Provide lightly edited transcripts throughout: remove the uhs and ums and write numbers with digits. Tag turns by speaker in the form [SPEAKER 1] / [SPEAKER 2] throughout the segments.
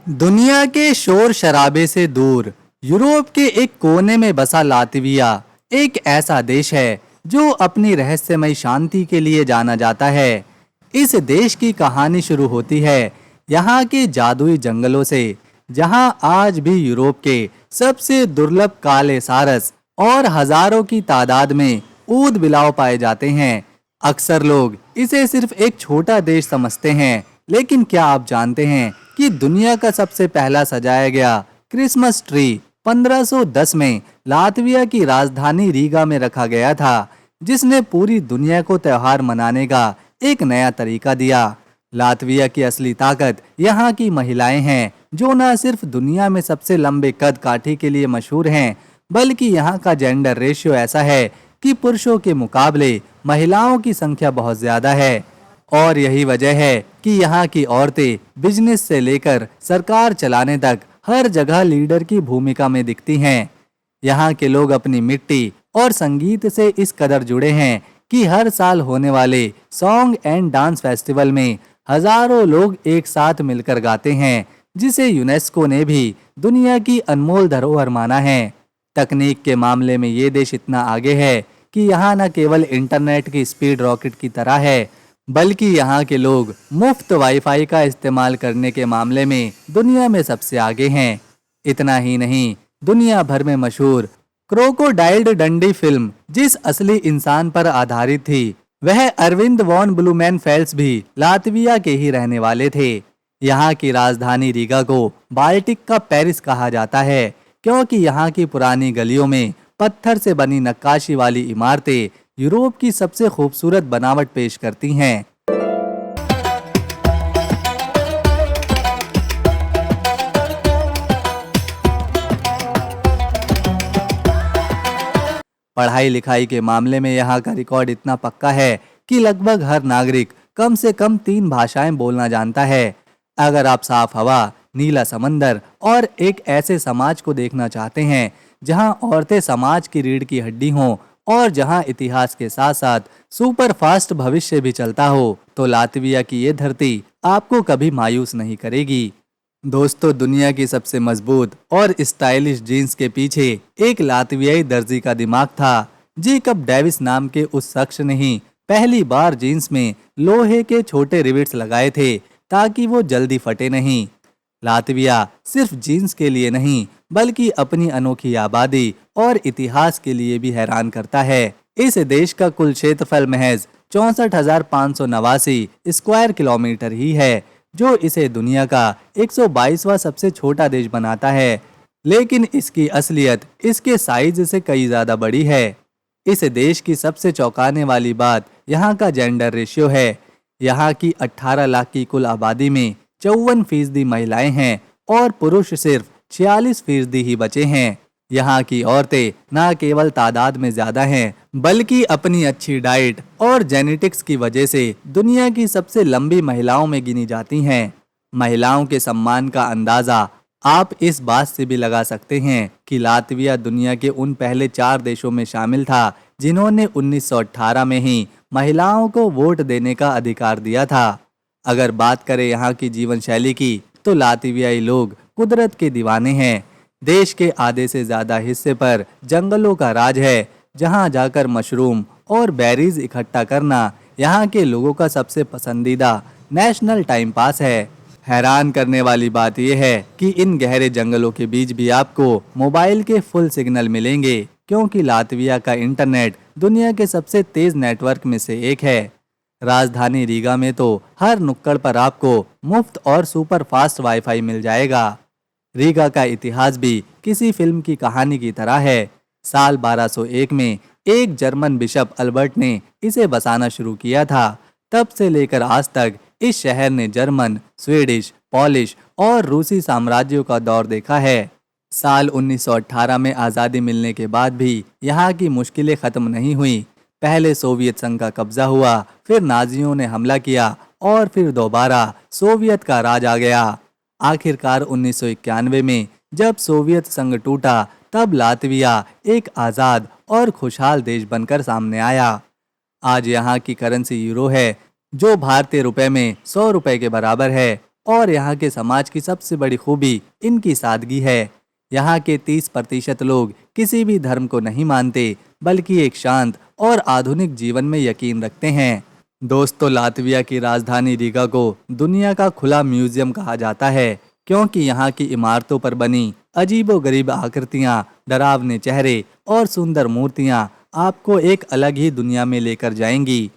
[SPEAKER 1] दुनिया के शोर शराबे से दूर यूरोप के एक कोने में बसा लातविया एक ऐसा देश है जो अपनी रहस्यमय शांति के लिए जाना जाता है। इस देश की कहानी शुरू होती है यहाँ के जादुई जंगलों से, जहाँ आज भी यूरोप के सबसे दुर्लभ काले सारस और हजारों की तादाद में ऊद बिलाव पाए जाते हैं। अक्सर लोग इसे सिर्फ एक छोटा देश समझते हैं, लेकिन क्या आप जानते हैं कि दुनिया का सबसे पहला सजाया गया क्रिसमस ट्री 1510 में लातविया की राजधानी रीगा में रखा गया था, जिसने पूरी दुनिया को त्योहार मनाने का एक नया तरीका दिया। लातविया की असली ताकत यहाँ की महिलाएं हैं, जो न सिर्फ दुनिया में सबसे लंबे कद काठी के लिए मशहूर हैं, बल्कि यहाँ का जेंडर रेशियो ऐसा है कि पुरुषों के मुकाबले महिलाओं की संख्या बहुत ज्यादा है। और यही वजह है कि यहाँ की औरतें बिजनेस से लेकर सरकार चलाने तक हर जगह लीडर की भूमिका में दिखती हैं। यहाँ के लोग अपनी मिट्टी और संगीत से इस कदर जुड़े हैं कि हर साल होने वाले सॉन्ग एंड डांस फेस्टिवल में हजारों लोग एक साथ मिलकर गाते हैं, जिसे यूनेस्को ने भी दुनिया की अनमोल धरोहर माना है। तकनीक के मामले में ये देश इतना आगे है कि यहाँ न केवल इंटरनेट की स्पीड रॉकेट की तरह है, बल्कि यहाँ के लोग मुफ्त वाईफाई का इस्तेमाल करने के मामले में दुनिया में सबसे आगे हैं। इतना ही नहीं, दुनिया भर में मशहूर क्रोकोडाइल डंडी फिल्म जिस असली इंसान पर आधारित थी, वह अरविंद वॉन ब्लूमेनफेल्ड्स भी लातविया के ही रहने वाले थे। यहाँ की राजधानी रीगा को बाल्टिक का पेरिस कहा जाता है, क्योंकि यहाँ की पुरानी गलियों में पत्थर से बनी नक्काशी वाली इमारतें यूरोप की सबसे खूबसूरत बनावट पेश करती हैं। पढ़ाई लिखाई के मामले में यहाँ का रिकॉर्ड इतना पक्का है कि लगभग हर नागरिक कम से कम 3 भाषाएं बोलना जानता है। अगर आप साफ हवा, नीला समंदर और एक ऐसे समाज को देखना चाहते हैं जहां औरतें समाज की रीढ़ की हड्डी हों और जहां इतिहास के साथ साथ सुपर फास्ट भविष्य भी चलता हो, तो लातविया की ये धरती आपको कभी मायूस नहीं करेगी। दोस्तों, दुनिया की सबसे मजबूत और स्टाइलिश जीन्स के पीछे एक लातवियाई दर्जी का दिमाग था। जेकब डेविस नाम के उस शख्स ने ही पहली बार जीन्स में लोहे के छोटे रिवेट्स लगाए थे ताकि वो जल्दी फटे नहीं। लातविया सिर्फ जीन्स के लिए नहीं, बल्कि अपनी अनोखी आबादी और इतिहास के लिए भी हैरान करता है। इस देश का कुल क्षेत्रफल महज 64,589 स्क्वायर किलोमीटर ही है, जो इसे दुनिया का 122वां सबसे छोटा देश बनाता है। लेकिन इसकी असलियत इसके साइज से कई ज्यादा बड़ी है। इस देश की सबसे चौंकाने वाली बात यहाँ का जेंडर रेशियो है। यहाँ की 18 लाख की कुल आबादी में 54% महिलाएं हैं और पुरुष सिर्फ 46% ही बचे हैं। यहाँ की औरतें न केवल तादाद में ज्यादा हैं, बल्कि अपनी अच्छी डाइट और जेनेटिक्स की वजह से दुनिया की सबसे लंबी महिलाओं में गिनी जाती हैं। महिलाओं के सम्मान का अंदाजा आप इस बात से भी लगा सकते हैं कि लातविया दुनिया के उन पहले 4 देशों में शामिल था जिन्होंने 1918 में ही महिलाओं को वोट देने का अधिकार दिया था। अगर बात करें यहाँ की जीवन शैली की, तो लातवियाई लोग कुदरत के दीवाने हैं। देश के आधे से ज्यादा हिस्से पर जंगलों का राज है, जहां जाकर मशरूम और बेरीज इकट्ठा करना यहाँ के लोगों का सबसे पसंदीदा नेशनल टाइम पास है। हैरान करने वाली बात यह है कि इन गहरे जंगलों के बीच भी आपको मोबाइल के फुल सिग्नल मिलेंगे, क्योंकि लातविया का इंटरनेट दुनिया के सबसे तेज नेटवर्क में से एक है। राजधानी रीगा में तो हर नुक्कड़ पर आपको मुफ्त और सुपर फास्ट वाईफाई मिल जाएगा। रीगा का इतिहास भी किसी फिल्म की कहानी की तरह है। साल 1201 में एक जर्मन बिशप अल्बर्ट ने इसे बसाना शुरू किया था। तब से लेकर आज तक इस शहर ने जर्मन, स्वीडिश, पॉलिश और रूसी साम्राज्यों का दौर देखा है। साल 1918 में आज़ादी मिलने के बाद भी यहाँ की मुश्किलें खत्म नहीं हुई। पहले सोवियत संघ का कब्जा हुआ, फिर नाजियों ने हमला किया और फिर दोबारा सोवियत का राज आ गया। आखिरकार 1991 में जब सोवियत संघ टूटा, तब लातविया एक आज़ाद और खुशहाल देश बनकर सामने आया। आज यहाँ की करेंसी यूरो है, जो भारतीय रुपए में 100 रुपए के बराबर है और यहाँ के समाज की सबसे बड़ी खूबी इनकी सादगी है। यहाँ के 30% लोग किसी भी धर्म को नहीं मानते, बल्कि एक शांत और आधुनिक जीवन में यकीन रखते हैं। दोस्तों, लातविया की राजधानी रीगा को दुनिया का खुला म्यूजियम कहा जाता है, क्योंकि यहाँ की इमारतों पर बनी अजीबोगरीब आकृतियाँ, डरावने चेहरे और सुंदर मूर्तियाँ आपको एक अलग ही दुनिया में लेकर जाएंगी।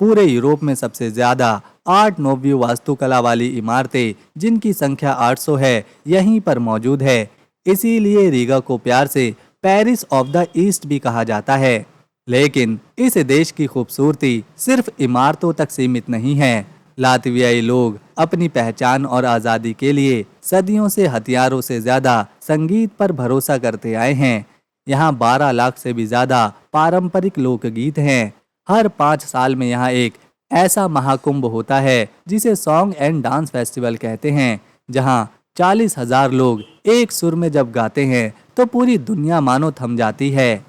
[SPEAKER 1] पूरे यूरोप में सबसे ज्यादा आर्ट नोव्यू वास्तुकला वाली इमारतें, जिनकी संख्या 800 है, यहीं पर मौजूद है। इसीलिए रीगा को प्यार से पेरिस ऑफ द ईस्ट भी कहा जाता है। लेकिन इस देश की खूबसूरती सिर्फ इमारतों तक सीमित नहीं है। लातवियाई लोग अपनी पहचान और आज़ादी के लिए सदियों से हथियारों से ज्यादा संगीत पर भरोसा करते आए हैं। यहाँ 12 लाख से भी ज्यादा पारंपरिक लोकगीत हैं। हर 5 साल में यहाँ एक ऐसा महाकुंभ होता है जिसे सॉन्ग एंड डांस फेस्टिवल कहते हैं, जहाँ 40,000 लोग एक सुर में जब गाते हैं तो पूरी दुनिया मानो थम जाती है।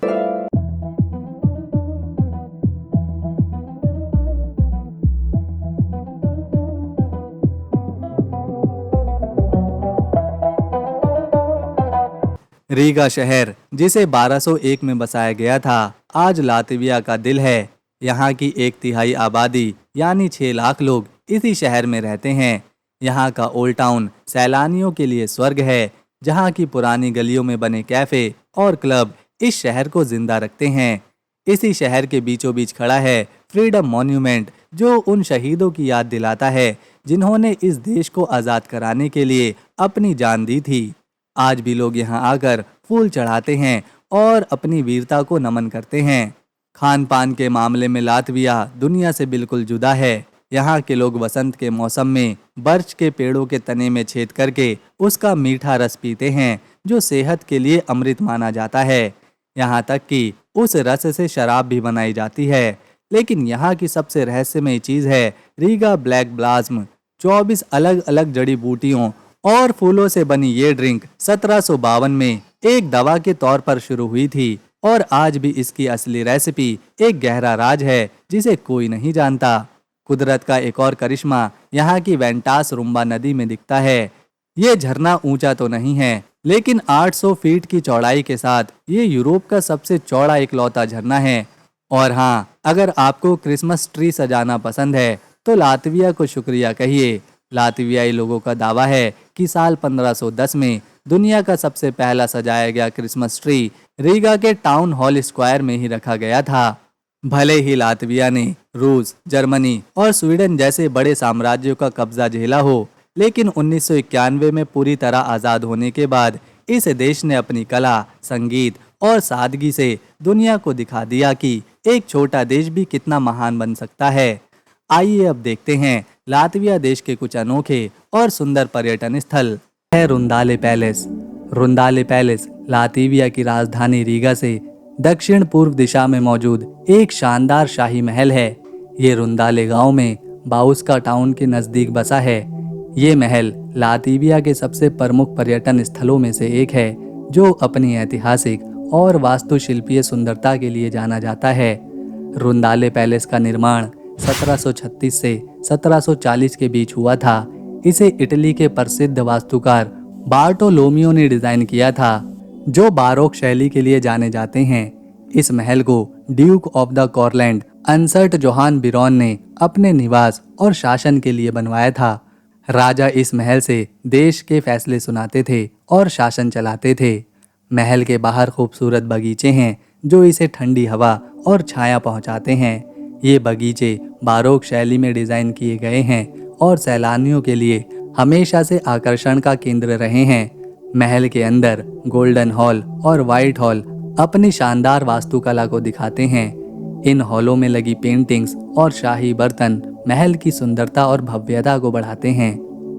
[SPEAKER 1] रीगा शहर, जिसे 1201 में बसाया गया था, आज लातविया का दिल है। यहाँ की 1/3 आबादी यानी 6 लाख लोग इसी शहर में रहते हैं। यहाँ का ओल्ड टाउन सैलानियों के लिए स्वर्ग है, जहाँ की पुरानी गलियों में बने कैफे और क्लब इस शहर को जिंदा रखते हैं। इसी शहर के बीचों बीच खड़ा है फ्रीडम मॉन्यूमेंट, जो उन शहीदों की याद दिलाता है जिन्होंने इस देश को आज़ाद कराने के लिए अपनी जान दी थी। आज भी लोग यहाँ आकर फूल चढ़ाते हैं और अपनी वीरता को नमन करते हैं। खान पान के मामले में लातविया दुनिया से बिल्कुल जुदा है। यहाँ के लोग वसंत के मौसम में बर्च के पेड़ों के तने में छेद करके उसका मीठा रस पीते हैं, जो सेहत के लिए अमृत माना जाता है। यहाँ तक कि उस रस से शराब भी बनाई जाती है। लेकिन यहाँ की सबसे रहस्यमय चीज़ है रीगा ब्लैक ब्लाज्म। 24 अलग अलग जड़ी बूटियों और फूलों से बनी ये ड्रिंक 1752 में एक दवा के तौर पर शुरू हुई थी, और आज भी इसकी असली रेसिपी एक गहरा राज है जिसे कोई नहीं जानता। कुदरत का एक और करिश्मा यहाँ की वेंटास रुम्बा नदी में दिखता है। ये झरना ऊंचा तो नहीं है, लेकिन 800 फीट की चौड़ाई के साथ ये यूरोप का सबसे चौड़ा इकलौता झरना है। और हाँ, अगर आपको क्रिसमस ट्री सजाना पसंद है तो लातविया को शुक्रिया कहिए। लातवियाई लोगों का दावा है कि साल 1510 में दुनिया का सबसे पहला सजाया गया क्रिसमस ट्री रीगा के टाउन हॉल स्क्वायर में ही रखा गया था। भले ही लातविया ने रूस, जर्मनी और स्वीडन जैसे बड़े साम्राज्यों का कब्जा झेला हो, लेकिन 1991 में पूरी तरह आज़ाद होने के बाद इस देश ने अपनी कला, संगीत और सादगी से दुनिया को दिखा दिया कि एक छोटा देश भी कितना महान बन सकता है। आइए अब देखते हैं लातविया देश के कुछ अनोखे और सुंदर पर्यटन स्थल। है रुंदाले पैलेस। रुंदाले पैलेस लातविया की राजधानी रीगा से दक्षिण पूर्व दिशा में मौजूद एक शानदार शाही महल है। ये रुंदाले गांव में बाउस्का टाउन के नज़दीक बसा है। ये महल लातविया के सबसे प्रमुख पर्यटन स्थलों में से एक है, जो अपनी ऐतिहासिक और वास्तुशिल्पीय सुंदरता के लिए जाना जाता है। रुंदाले पैलेस का निर्माण 1736 से 1740 के बीच हुआ था। इसे इटली के प्रसिद्ध वास्तुकार बार्टोलोमियो ने डिजाइन किया था, जो बारोक शैली के लिए जाने जाते हैं। इस महल को duke of the Courland Ernst Johann Biron ने अपने निवास और शासन के लिए बनवाया था। राजा इस महल से देश के फैसले सुनाते थे और शासन चलाते थे। महल के बाहर खूबसूरत बगीचे हैं, जो इसे ठंडी हवा और छाया पहुंचाते हैं। ये बगीचे बारोक शैली में डिजाइन किए गए हैं और सैलानियों के लिए हमेशा से आकर्षण का केंद्र रहे हैं। महल के अंदर गोल्डन हॉल और व्हाइट हॉल अपनी शानदार वास्तुकला को दिखाते हैं। इन हॉलों में लगी पेंटिंग्स और शाही बर्तन महल की सुंदरता और भव्यता को बढ़ाते हैं।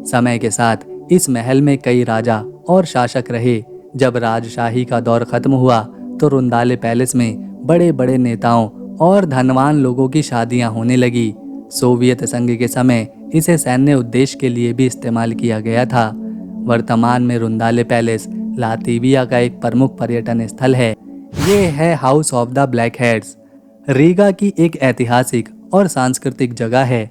[SPEAKER 1] समय के साथ इस महल में कई राजा और शासक रहे। जब राजशाही का दौर खत्म हुआ तो रुंदाले पैलेस में बड़े बड़े नेताओं और धनवान लोगों की शादियां होने लगी। सोवियत संघ के समय इसे सैन्य उद्देश्य के लिए भी इस्तेमाल किया गया था। वर्तमान में रुंदाले पैलेस लातविया का एक प्रमुख पर्यटन स्थल है। ये है house of the black heads. Riga की एक ऐतिहासिक और सांस्कृतिक जगह है,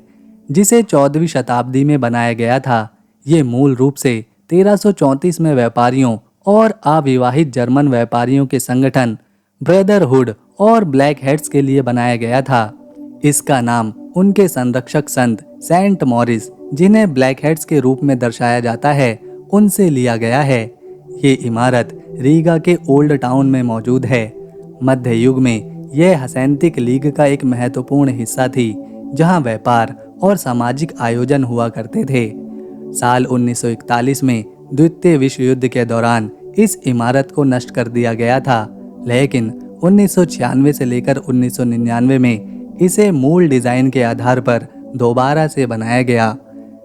[SPEAKER 1] जिसे 14वीं शताब्दी में बनाया गया था। ये मूल रूप से 1334 में व्यापारियों और अविवाहित जर्मन व्यापारियों के संगठन ब्रदरहुड और ब्लैक हेड्स के लिए बनाया गया था। इसका नाम उनके संरक्षक संत सेंट मॉरिस, जिन्हें ब्लैक हेड्स के रूप में दर्शाया जाता है, उनसे लिया गया है। ये इमारत रीगा के ओल्ड टाउन में मौजूद है। मध्य युग में यह हसैंतिक लीग का एक महत्वपूर्ण हिस्सा थी, जहां व्यापार और सामाजिक आयोजन हुआ करते थे। साल 1941 में द्वितीय विश्व युद्ध के दौरान इस इमारत को नष्ट कर दिया गया था, लेकिन 1996 से लेकर 1999 में इसे मूल डिजाइन के आधार पर दोबारा से बनाया गया।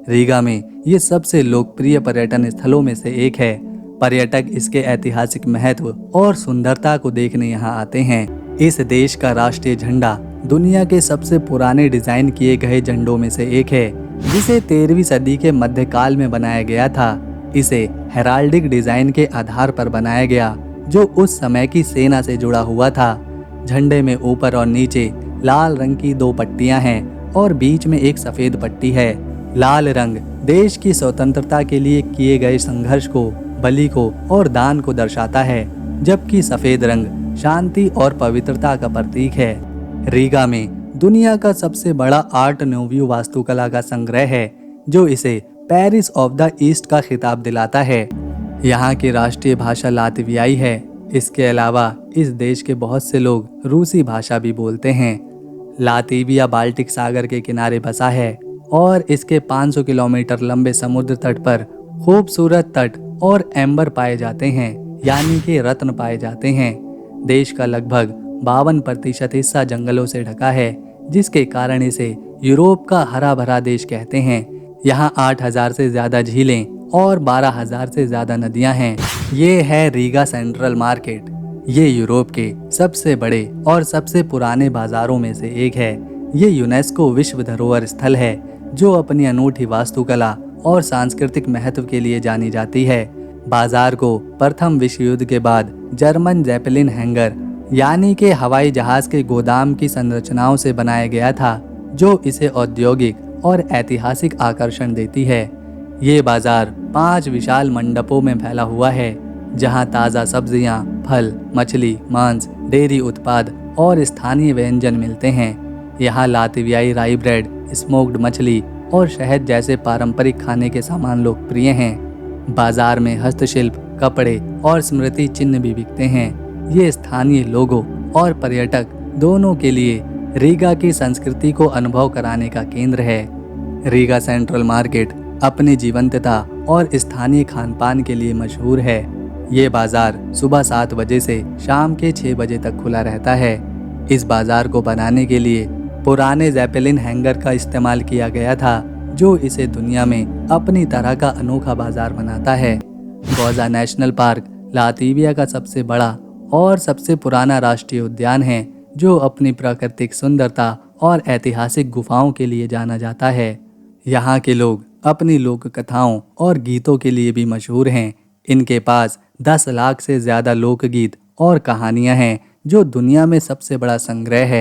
[SPEAKER 1] रीगा में ये सबसे लोकप्रिय पर्यटन स्थलों में से एक है। पर्यटक इसके ऐतिहासिक महत्व और सुंदरता को देखने यहाँ आते हैं। इस देश का राष्ट्रीय झंडा दुनिया के सबसे पुराने डिजाइन किए गए झंडों में से एक है, जिसे 13वीं सदी के मध्यकाल में बनाया गया था। इसे हेराल्डिक डिजाइन के आधार पर बनाया गया, जो उस समय की सेना से जुड़ा हुआ था। झंडे में ऊपर और नीचे लाल रंग की 2 पट्टियां हैं और बीच में एक सफेद पट्टी है। लाल रंग देश की स्वतंत्रता के लिए किए गए संघर्ष को, बलि को और दान को दर्शाता है, जबकि सफेद रंग शांति और पवित्रता का प्रतीक है। रीगा में दुनिया का सबसे बड़ा आर्ट नोव्यू वास्तुकला का संग्रह है, जो इसे पेरिस ऑफ द ईस्ट का खिताब दिलाता है। यहाँ की राष्ट्रीय भाषा लातवियाई है। इसके अलावा इस देश के बहुत से लोग रूसी भाषा भी बोलते हैं। लातविया बाल्टिक सागर के किनारे बसा है और इसके 500 किलोमीटर लंबे समुद्र तट पर खूबसूरत तट और एम्बर पाए जाते हैं, यानी कि रत्न पाए जाते हैं। देश का लगभग 52% हिस्सा जंगलों से ढका है, जिसके कारण इसे यूरोप का हरा भरा देश कहते हैं। यहाँ 8000 से ज्यादा झीलें और 12000 से ज्यादा नदियाँ हैं। ये है रीगा सेंट्रल मार्केट। ये यूरोप के सबसे बड़े और सबसे पुराने बाजारों में से एक है। ये यूनेस्को विश्व धरोहर स्थल है, जो अपनी अनूठी वास्तुकला और सांस्कृतिक महत्व के लिए जानी जाती है। बाजार को प्रथम विश्व युद्ध के बाद जर्मन जेपेलिन हैंगर, यानी कि हवाई जहाज के गोदाम की संरचनाओं से बनाया गया था, जो इसे औद्योगिक और ऐतिहासिक आकर्षण देती है। ये बाजार 5 विशाल मंडपों में फैला हुआ है, जहां ताज़ा सब्जियां, फल, मछली, मांस, डेयरी उत्पाद और स्थानीय व्यंजन मिलते हैं। यहाँ लातवियाई राई ब्रेड, स्मोक्ड मछली और शहद जैसे पारंपरिक खाने के सामान लोकप्रिय हैं। बाजार में हस्तशिल्प, कपड़े और स्मृति चिन्ह भी बिकते हैं। ये स्थानीय लोगों और पर्यटक दोनों के लिए रीगा की संस्कृति को अनुभव कराने का केंद्र है। रीगा सेंट्रल मार्केट अपनी जीवंतता और स्थानीय खानपान के लिए मशहूर है। ये बाजार सुबह 7 बजे से शाम के 6 बजे तक खुला रहता है। इस बाजार को बनाने के लिए पुराने जेपेलिन हैंगर का इस्तेमाल किया गया था, जो इसे दुनिया में अपनी तरह का अनोखा बाजार बनाता है। गौजा नेशनल पार्क लातविया का सबसे बड़ा और सबसे पुराना राष्ट्रीय उद्यान है, जो अपनी प्राकृतिक सुंदरता और ऐतिहासिक गुफाओं के लिए जाना जाता है। यहाँ के लोग अपनी लोक कथाओं और गीतों के लिए भी मशहूर हैं। इनके पास 10 लाख से ज्यादा लोकगीत और कहानियां हैं, जो दुनिया में सबसे बड़ा संग्रह है।